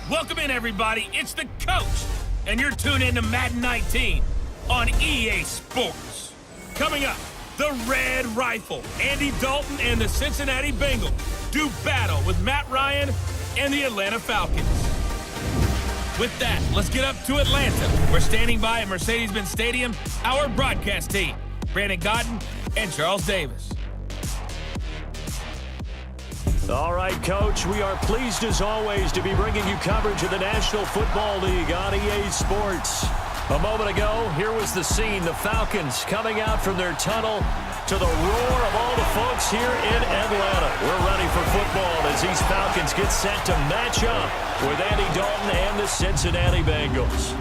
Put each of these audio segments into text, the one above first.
Welcome in, everybody. It's the coach, and you're tuned in to Madden 19 on EA Sports. Coming up, the Red Rifle, Andy Dalton and the Cincinnati Bengals do battle with Matt Ryan and the Atlanta Falcons. With that, let's get up to Atlanta. We're standing by at Mercedes-Benz Stadium, our broadcast team, Brandon Godden and Charles Davis. All right, Coach, we are pleased as always to be bringing you coverage of the National Football League on EA Sports. A moment ago, here was the scene, the Falcons coming out from their tunnel to the roar of all the folks here in Atlanta. We're ready for football as these Falcons get set to match up with Andy Dalton and the Cincinnati Bengals.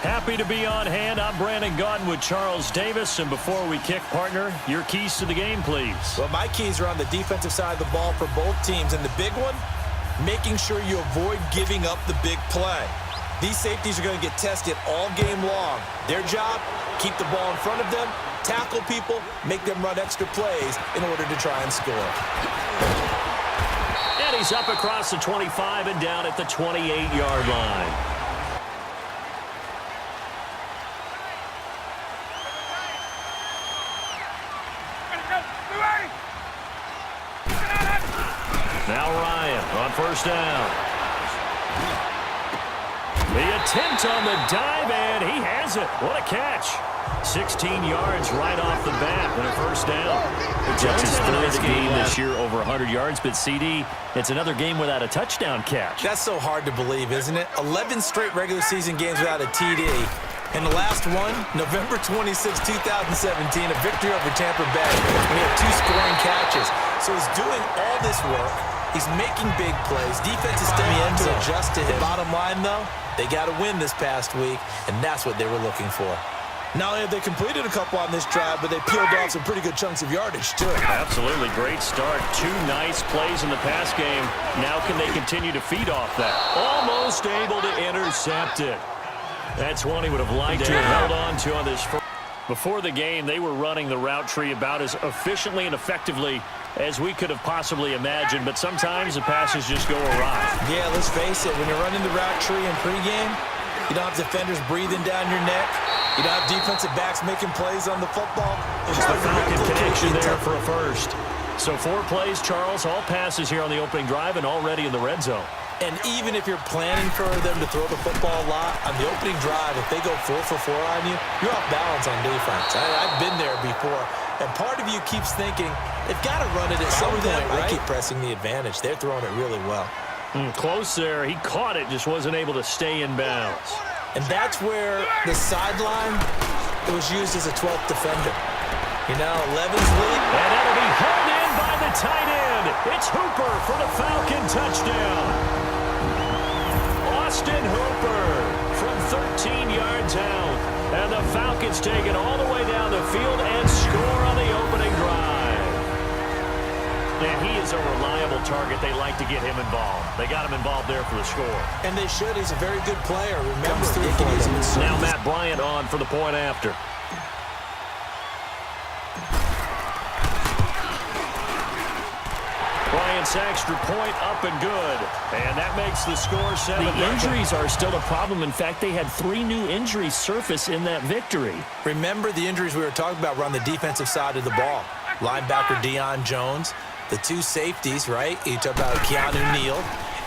Happy to be on hand. I'm Brandon Godden with Charles Davis. And before we kick, partner, your keys to the game, please. Well, my keys are on the defensive side of the ball for both teams. And the big one, making sure you avoid giving up the big play. These safeties are going to get tested all game long. Their job, keep the ball in front of them, tackle people, make them run extra plays in order to try and score. And he's up across the 25 and down at the 28-yard line. Now Ryan on first down. The attempt on the dive, and he has it. What a catch. 16 yards right off the bat and a first down. Jones is third of the game this year, over 100 yards, but CD, it's another game without a touchdown catch. That's so hard to believe, isn't it? 11 straight regular season games without a TD. And the last one, November 26, 2017, a victory over Tampa Bay. We had 2 scoring catches. So he's doing all this work. He's making big plays. Defense is stepping in to adjust to him. Bottom line, though, they got to win this past week, and that's what they were looking for. Not only have they completed a couple on this drive, but they peeled off some pretty good chunks of yardage, too. Absolutely. Great start. 2 nice plays in the pass game. Now can they continue to feed off that? Almost able to intercept it. That's one he would have liked to have held on to on this first. Before the game, they were running the route tree about as efficiently and effectively as we could have possibly imagined, but sometimes the passes just go awry. Yeah, let's face it, when you're running the route tree in pregame, you don't have defenders breathing down your neck. You don't have defensive backs making plays on the football. It's the Falcon connection there for a first. So 4 plays, Charles, all passes here on the opening drive and already in the red zone. And even if you're planning for them to throw the football a lot, on the opening drive, if they go 4 for 4 on you, you're off balance on defense. I've been there before. And part of you keeps thinking, they've got to run it at some point, right? I keep pressing the advantage. They're throwing it really well. Close there. He caught it, just wasn't able to stay in bounds. And that's where the sideline, it was used as a 12th defender. You know, 11's lead. And that'll be held in by the tight end. It's Hooper for the Falcon touchdown. Austin Hooper from 13 yards out. And the Falcons take it all the way down the field and score on the opening drive. And he is a reliable target. They like to get him involved. They got him involved there for the score. And they should. He's a very good player. Remember, now Matt Bryant on for the point after. Bryant's extra point up and good. And that makes the score 7. The injuries are still a problem. In fact, they had 3 new injuries surface in that victory. Remember the injuries we were talking about were on the defensive side of the ball. Linebacker Deion Jones, the 2 safeties, right? You talk about Keanu Neal,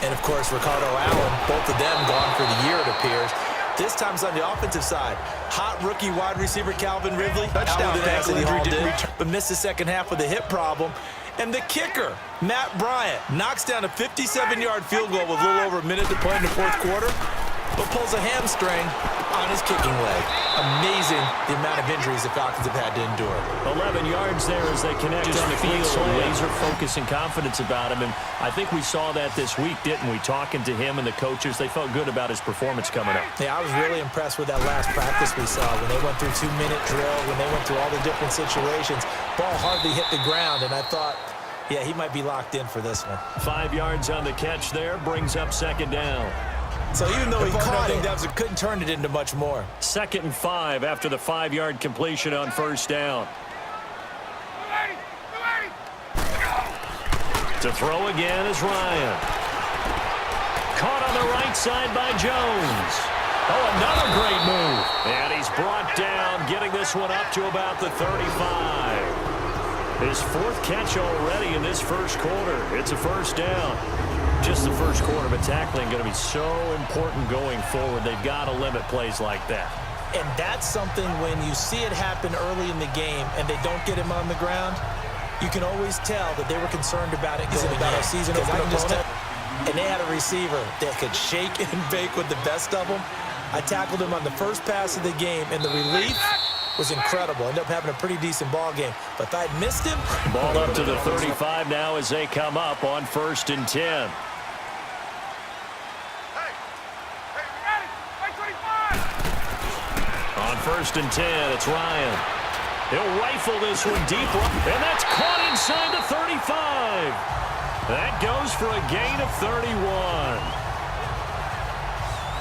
and of course Ricardo Allen, both of them gone for the year, it appears. This time it's on the offensive side. Hot rookie wide receiver Calvin Ridley. Touchdown pass that he hauled in, but missed the second half with a hip problem. And the kicker, Matt Bryant, knocks down a 57-yard field goal with a little over a minute to play in the 4th quarter, but pulls a hamstring on his kicking leg. Amazing the amount of injuries the Falcons have had to endure. 11 yards there as they connect on the field. So laser focus and confidence about him. And I think we saw that this week, didn't we? Talking to him and the coaches, they felt good about his performance coming up. Yeah, I was really impressed with that last practice we saw when they went through 2-minute drill, when they went through all the different situations. Ball hardly hit the ground, and I thought, yeah, he might be locked in for this one. 5 yards on the catch there, brings up 2nd down. So even though he caught it, couldn't turn it into much more. 2nd and 5 after the 5-yard completion on first down. To throw again is Ryan. caught on the right side by Jones. Oh, another great move. And he's brought down, getting this one up to about the 35. His fourth catch already in this first quarter. It's a first down. Just the first quarter, but tackling going to be so important going forward. They've got to limit plays like that. And that's something when you see it happen early in the game and they don't get him on the ground, you can always tell that they were concerned about it going about a season opponent. And they had a receiver that could shake and bake with the best of them. I tackled him on the first pass of the game, and the relief was incredible. Ended up having a pretty decent ball game. But if I had missed him... Ball up to the 35 now as they come up on 1st and 10. On 1st and 10, it's Ryan. He'll rifle this one deep, and that's caught inside the 35. That goes for a gain of 31.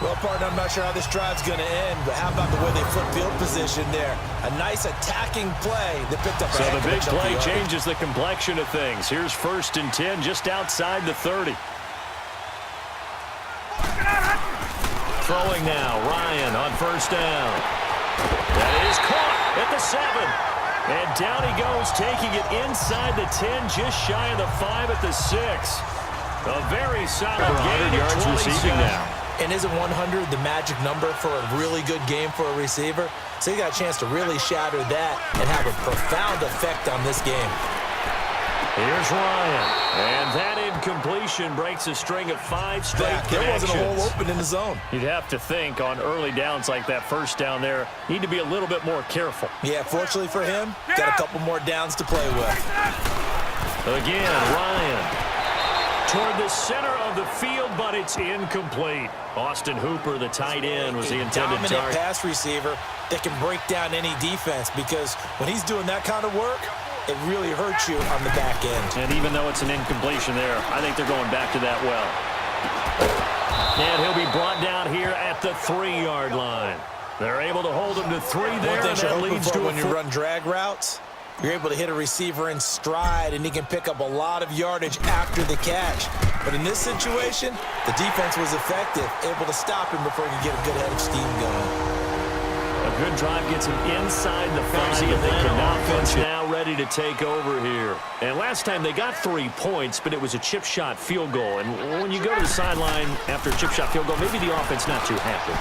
Well, partner, I'm not sure how this drive's going to end, but how about the way they flip field position there? A nice attacking play that picked up. So the big play changes the complexion of things. Here's 1st and 10, just outside the 30. Throwing now, Ryan on 1st down. That is caught at the 7. And down he goes, taking it inside the 10, just shy of the 5 at the 6. A very solid gain, yards receiving now. And isn't 100 the magic number for a really good game for a receiver? So he got a chance to really shatter that and have a profound effect on this game. Here's Ryan. And that incompletion breaks a string of 5 straight connections. There wasn't a hole open in the zone. You'd have to think on early downs like that first down there, need to be a little bit more careful. Yeah, fortunately for him, got a couple more downs to play with. Again, Ryan. Toward the center of the field, but it's incomplete. Austin Hooper, the tight end, was the intended target. Dominant pass receiver that can break down any defense, because when he's doing that kind of work, it really hurts you on the back end. And even though it's an incompletion there, I think they're going back to that well. And he'll be brought down here at the 3-yard line. They're able to hold him to 3 there, and that leads to when you run drag routes. You're able to hit a receiver in stride, and he can pick up a lot of yardage after the catch. But in this situation, the defense was effective, able to stop him before he could get a good head of steam going. A good drive gets him inside the 5. Offense now ready to take over here. And last time they got 3 points, but it was a chip shot field goal. And when you go to the sideline after a chip shot field goal, maybe the offense not too happy.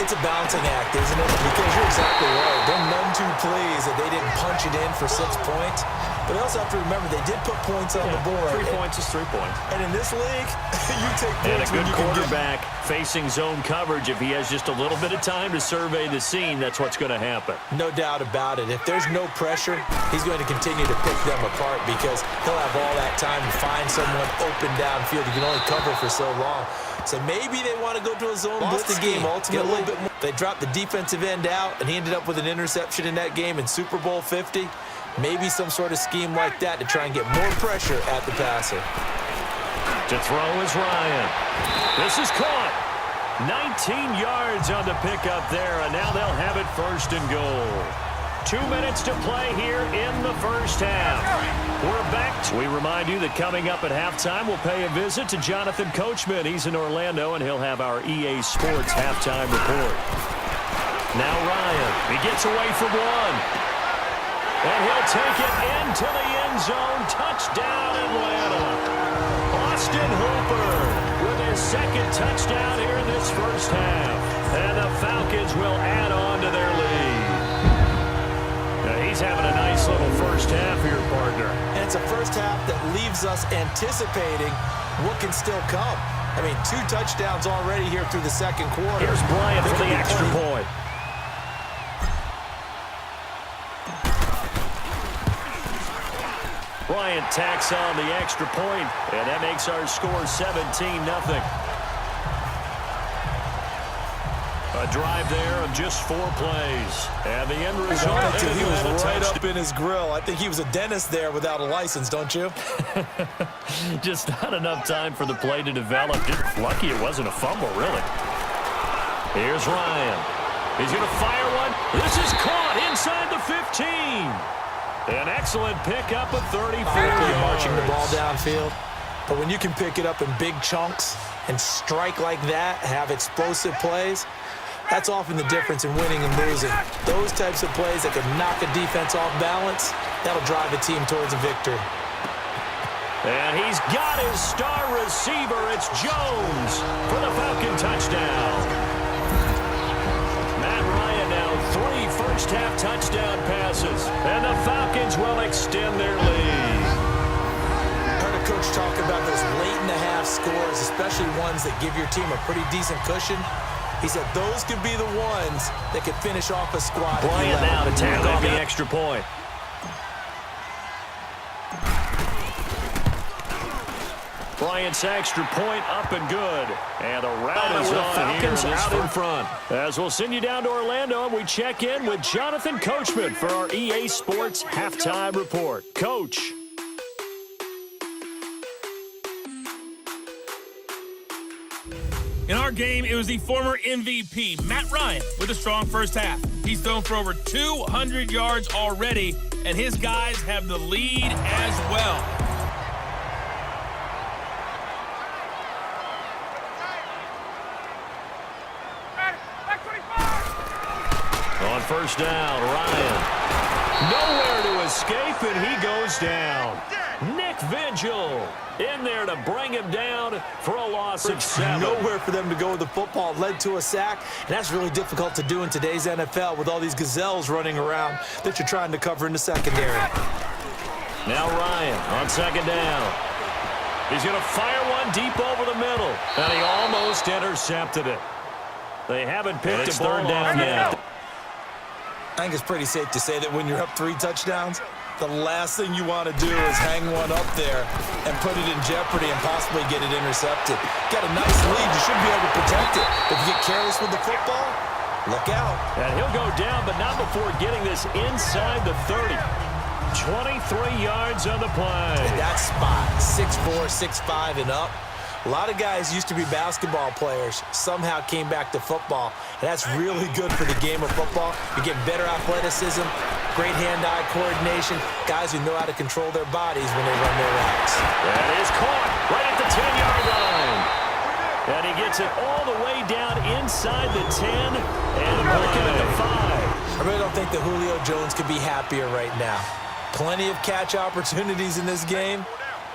It's a balancing act, isn't it? Because you're exactly right. They're none too pleased that they didn't punch it in for 6 points. But I also have to remember they did put points on the board. 3 points is 3 points. And in this league, you take points. And a good when you quarterback facing zone coverage. If he has just a little bit of time to survey the scene, that's what's going to happen. No doubt about it. If there's no pressure, he's going to continue to pick them apart because he'll have all that time to find someone open downfield. You can only cover for so long. So maybe they want to go to a zone blitz the game ultimately. They dropped the defensive end out, and he ended up with an interception in that game in Super Bowl 50. Maybe some sort of scheme like that to try and get more pressure at the passer. To throw is Ryan. This is caught. 19 yards on the pickup there, and now they'll have it 1st and goal. 2 minutes to play here in the first half. We're back. We remind you that coming up at halftime, we'll pay a visit to Jonathan Coachman. He's in Orlando, and he'll have our EA Sports halftime report. Now Ryan. He gets away from one. And he'll take it into the end zone. Touchdown, Atlanta. Austin Hooper with his 2nd touchdown here in this first half. And the Falcons will add on to their lead. Now he's having a nice little first half here, partner. And it's a first half that leaves us anticipating what can still come. I mean, 2 touchdowns already here through the 2nd quarter. Here's Bryant for the extra point. Bryant tacks on the extra point, and that makes our score 17-0. A drive there of just 4 plays. And the end result, he was right up in his grill. I think he was a dentist there without a license, don't you? Just not enough time for the play to develop. Just lucky it wasn't a fumble, really. Here's Ryan. He's going to fire one. This is caught inside the 15. An excellent pickup of 34 yards. Marching the ball downfield. But when you can pick it up in big chunks and strike like that, have explosive plays, that's often the difference in winning and losing. Those types of plays that can knock a defense off balance, that'll drive a team towards a victory. And he's got his star receiver. It's Jones for the Falcon touchdown. Matt Ryan now 3 first-half touchdown passes. And the Falcons will extend their lead. Heard a coach talk about those late-in-the-half scores, especially ones that give your team a pretty decent cushion. He said those could be the ones that could finish off a squad. Bryant now to tackle on the extra point. Bryant's extra point up and good. And the route is on Falcons out in front. As we'll send you down to Orlando, and we check in with Jonathan Coachman for our EA Sports Halftime Report. Coach. In our game, it was the former MVP, Matt Ryan, with a strong first half. He's thrown for over 200 yards already, and his guys have the lead as well. On first down, Ryan. Nowhere to escape, and he goes down. Nick Vigil in there to bring him down for a loss of 7. Nowhere for them to go with the football. Led to a sack, and that's really difficult to do in today's NFL with all these gazelles running around that you're trying to cover in the secondary. Now Ryan on second down. He's going to fire one deep over the middle, and he almost intercepted it. They haven't picked a third down yet. I think it's pretty safe to say that when you're up 3 touchdowns, the last thing you want to do is hang one up there and put it in jeopardy and possibly get it intercepted. Got a nice lead. You should be able to protect it. If you get careless with the football, look out. And he'll go down, but not before getting this inside the 30. 23 yards on the play. And that spot, 6'4", 6'5", and up. A lot of guys used to be basketball players, somehow came back to football, and that's really good for the game of football. You get better athleticism, great hand-eye coordination, guys who know how to control their bodies when they run their routes. That is caught right at the 10-yard line. And he gets it all the way down inside the 10 and marking at the 5. I really don't think that Julio Jones could be happier right now. Plenty of catch opportunities in this game.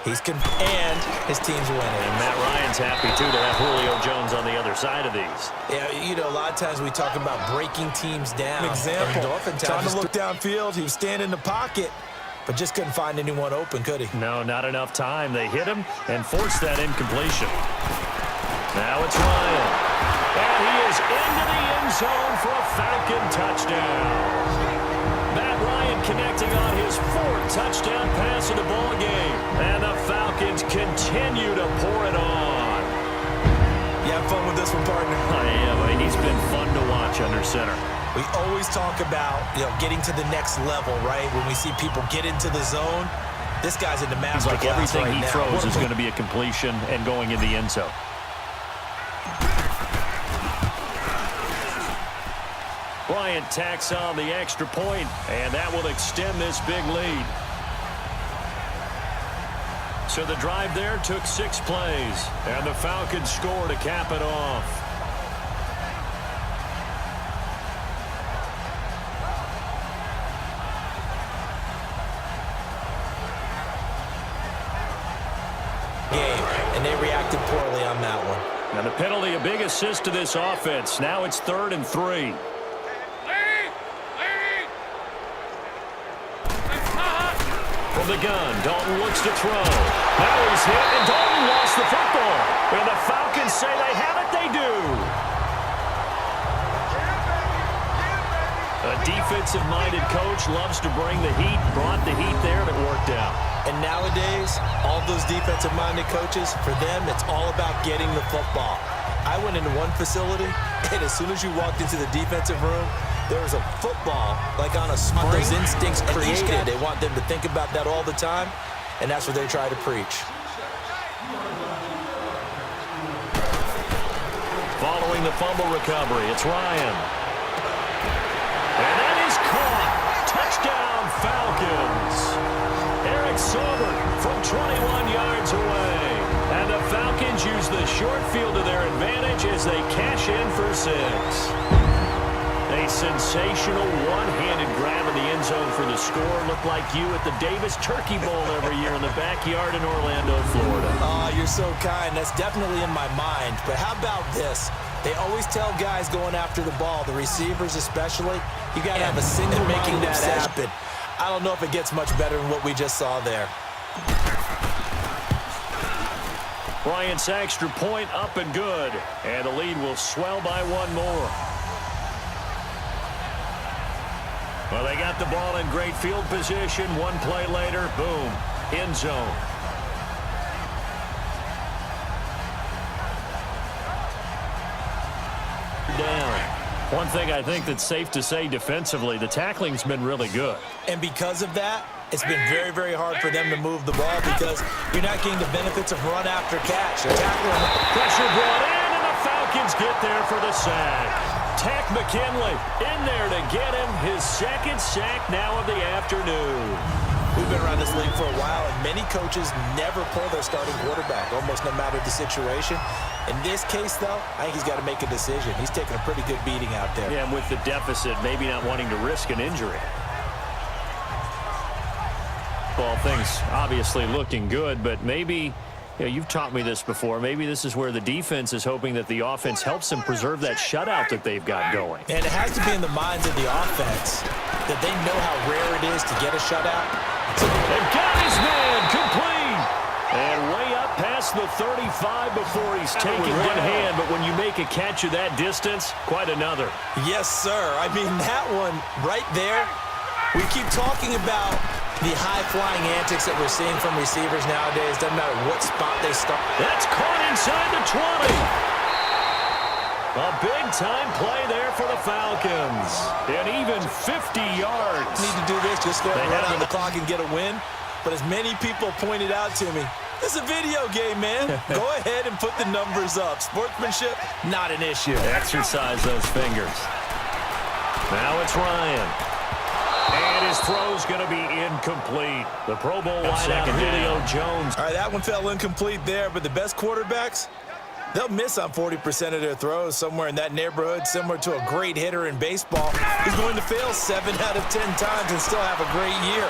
And his team's winning. And Matt Ryan's happy, too, to have Julio Jones on the other side of these. Yeah, you know, a lot of times we talk about breaking teams down. An example, trying to look downfield, he was standing in the pocket, but just couldn't find anyone open, could he? No, not enough time. They hit him and forced that incompletion. Now it's Ryan. And he is into the end zone for a Falcon touchdown. Matt Ryan connecting on his 4th touchdown pass of the ball game. And the Falcons continue to pour it on. You have fun with this one, partner? I am. He's been fun to watch under center. We always talk about, getting to the next level, right? When we see people get into the zone, this guy's in the master class. Like everything right he now. throws is going to be a completion and going in the end zone. Bryant tacks on the extra point, and that will extend this big lead. So the drive there took 6 plays, and the Falcons score to cap it off. And they reacted poorly on that one. And the penalty, a big assist to this offense. Now it's 3rd and 3. From the gun, Dalton looks to throw. Now he's hit, and Dalton lost the football. And the Falcons say they have it, they do. A defensive-minded coach loves to bring the heat, brought the heat there, and it worked out. And nowadays, all those defensive-minded coaches, for them, it's all about getting the football. I went into one facility, and as soon as you walked into the defensive room, there was a football, like on a spring. Those instincts created. They want them to think about that all the time, and that's what they try to preach. Following the fumble recovery, it's Ryan. And that is caught. Touchdown, Falcons. Eric Sauber from 21 yards away. short field to their advantage as they cash in for 6. A sensational one-handed grab in the end zone for the score. Looked like you at the Davis Turkey Bowl every year in the backyard in Orlando, Florida. Oh, you're so kind. That's definitely in my mind. But how about this? They always tell guys going after the ball, the receivers especially, you got to have a single making that happen. I don't know if it gets much better than what we just saw there. Bryant's extra point up and good. And the lead will swell by 1 more. Well, they got the ball in great field position. 1 play later, boom, end zone. Down. One thing I think that's safe to say defensively, the tackling's been really good. And because of that, it's been very, very hard for them to move the ball because you're not getting the benefits of run after catch. They're tackling. Pressure brought in, and the Falcons get there for the sack. Tack McKinley in there to get him his 2nd sack now of the afternoon. We've been around this league for a while, and many coaches never pull their starting quarterback, almost no matter the situation. In this case, though, I think he's got to make a decision. He's taking a pretty good beating out there. Yeah, and with the deficit, maybe not wanting to risk an injury. Well, things obviously looking good, but maybe, you've taught me this before, maybe this is where the defense is hoping that the offense helps them preserve that shutout that they've got going. And it has to be in the minds of the offense that they know how rare it is to get a shutout. And got his man complete. And way up past the 35 before he's taken one hand, but when you make a catch of that distance, quite another. Yes, sir. I mean, that one right there, we keep talking about the high-flying antics that we're seeing from receivers nowadays. Doesn't matter what spot they start. That's caught inside the 20. A big-time play there for the Falcons. And even 50 yards. Need to do this, just go and run out the clock and get a win. But as many people pointed out to me, it's a video game, man. Go ahead and put the numbers up. Sportsmanship, not an issue. Exercise those fingers. Now it's Ryan. And his throw's going to be incomplete. The Pro Bowl wideout, Julio Jones. All right, that one fell incomplete there, but the best quarterbacks, they'll miss on 40% of their throws, somewhere in that neighborhood, similar to a great hitter in baseball who's going to fail 7 out of 10 times and still have a great year.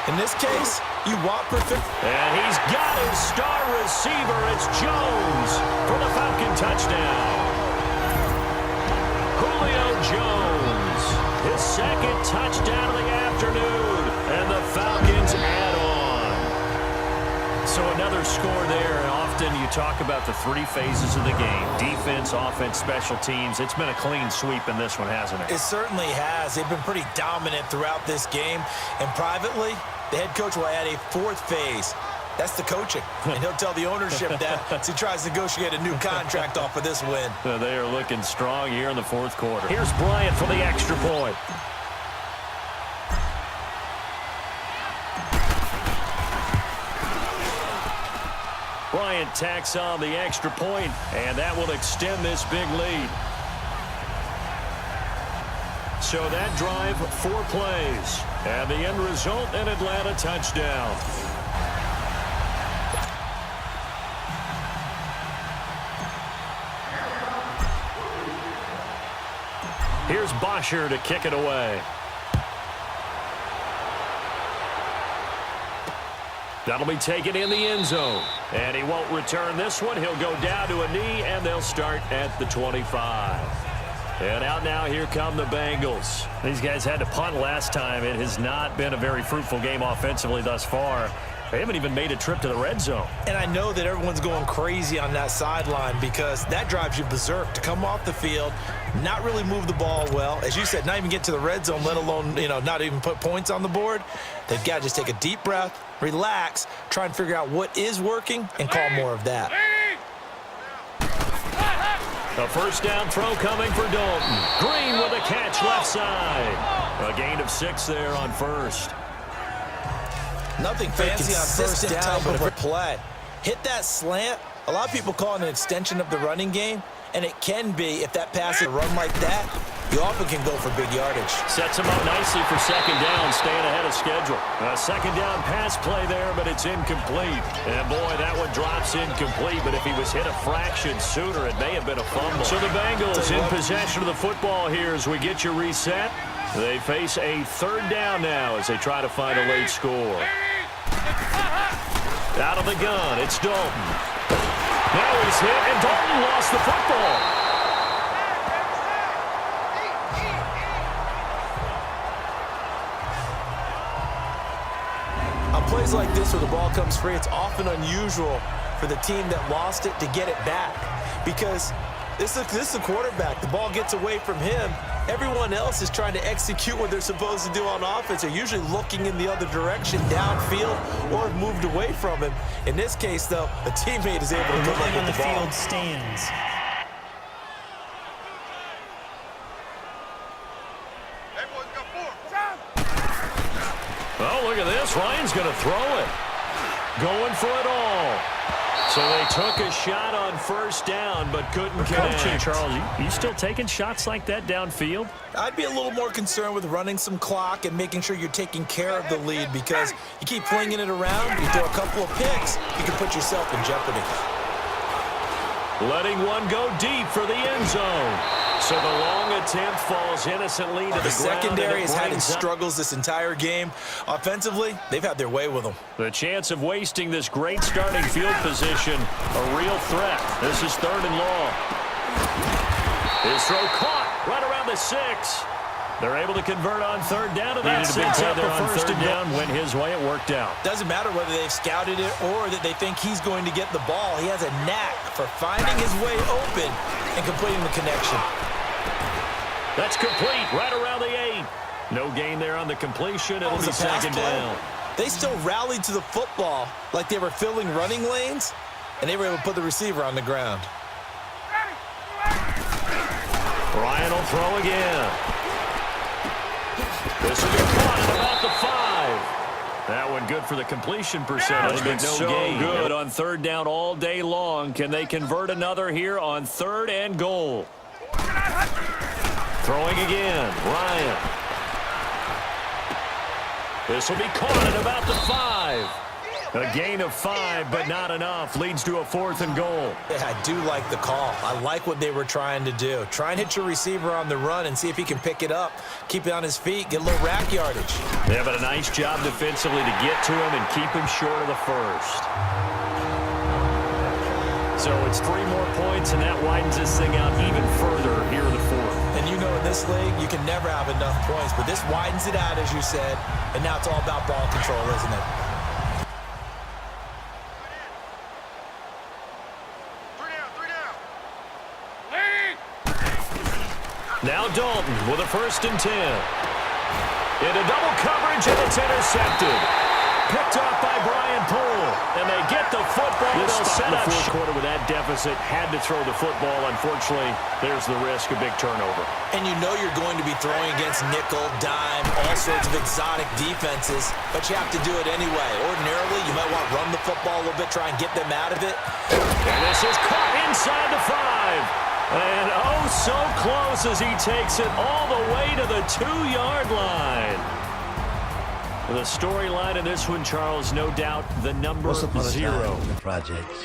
In this case, you want perfect. And he's got his star receiver. It's Jones for the Falcon touchdown. Julio Jones, his 2nd touchdown of the afternoon, and the Falcons add on. So another score there, and often you talk about the 3 phases of the game: defense, offense, special teams. It's been a clean sweep in this one, hasn't it? It certainly has. They've been pretty dominant throughout this game, and privately, the head coach will add a 4th phase. That's the coaching, and he'll tell the ownership that as he tries to negotiate a new contract off of this win. They are looking strong here in the 4th quarter. Here's Bryant for the extra point. Bryant tacks on the extra point, and that will extend this big lead. So that drive, 4 plays, and the end result, an Atlanta touchdown. Here's Bosher to kick it away. That'll be taken in the end zone. And he won't return this one. He'll go down to a knee, and they'll start at the 25. And out now, here come the Bengals. These guys had to punt last time. It has not been a very fruitful game offensively thus far. They haven't even made a trip to the red zone. And I know that everyone's going crazy on that sideline because that drives you berserk to come off the field, not really move the ball well. As you said, not even get to the red zone, let alone, not even put points on the board. They've got to just take a deep breath, relax, try and figure out what is working, and call more of that. A first down throw coming for Dalton. Green with a catch left side. A gain of 6 there on first. Nothing fancy on first down, but a play. Hit that slant. A lot of people call it an extension of the running game, and it can be if that pass is run like that. you often can go for big yardage. Sets him up nicely for second down, staying ahead of schedule. A second down pass play there, but it's incomplete. And boy, that one drops incomplete, but if he was hit a fraction sooner, it may have been a fumble. So the Bengals in possession of the football here as we get you reset. They face a third down now as they try to find a late score. Out of the gun, it's Dalton. Now he's hit, and Dalton lost the football. On plays like this where the ball comes free, it's often unusual for the team that lost it to get it back. Because this is the quarterback. The ball gets away from him. Everyone else is trying to execute what they're supposed to do on offense. They're usually looking in the other direction, downfield, or have moved away from him. In this case, though, a teammate is able to come up with the ball. Field stands. Oh, look at this. Ryan's going to throw it. Going for it all. So they took a shot on first down, but couldn't connect. Charles, you still taking shots like that downfield? I'd be a little more concerned with running some clock and making sure you're taking care of the lead, because you keep flinging it around, you throw a couple of picks, you can put yourself in jeopardy. Letting one go deep for the end zone. So the long attempt falls innocently to the ground. The secondary has had its struggles this entire game. Offensively, they've had their way with them. The chance of wasting this great starting field position, a real threat. This is third and long. His throw caught right around the 6. They're able to convert on third down, and that sets up the first and down. Went his way, it worked out. Doesn't matter whether they've scouted it or that they think he's going to get the ball. He has a knack for finding his way open and completing the connection. That's complete right around the 8. No gain there on the completion. It'll be second down. They still rallied to the football like they were filling running lanes, and they were able to put the receiver on the ground. Ryan will throw again. This will be caught at about the 5. That one good for the completion percentage, but no gain. Good on third down all day long. Can they convert another here on third and goal? Throwing again, Ryan. This will be caught at about the 5. A gain of 5, but not enough. Leads to a 4th and goal. Yeah, I do like the call. I like what they were trying to do. Try and hit your receiver on the run and see if he can pick it up. Keep it on his feet, get a little rack yardage. Yeah, but a nice job defensively to get to him and keep him short of the first. So it's 3 more points, and that widens this thing out even further here in the 4th. And you know in this league, you can never have enough points, but this widens it out, as you said, and now it's all about ball control, isn't it? Now Dalton with a 1st and 10. Into double coverage, and it's intercepted. Picked off by Brian Poole, and they get the football. They'll set up the 4th quarter with that deficit. Had to throw the football. Unfortunately, there's the risk of big turnover. And you know you're going to be throwing against nickel, dime, all sorts of exotic defenses, but you have to do it anyway. Ordinarily, you might want to run the football a little bit, try and get them out of it. And this is caught inside the 5. And oh, so close as he takes it all the way to the 2-yard line. The storyline in this one, Charles, no doubt the number 0. The projects.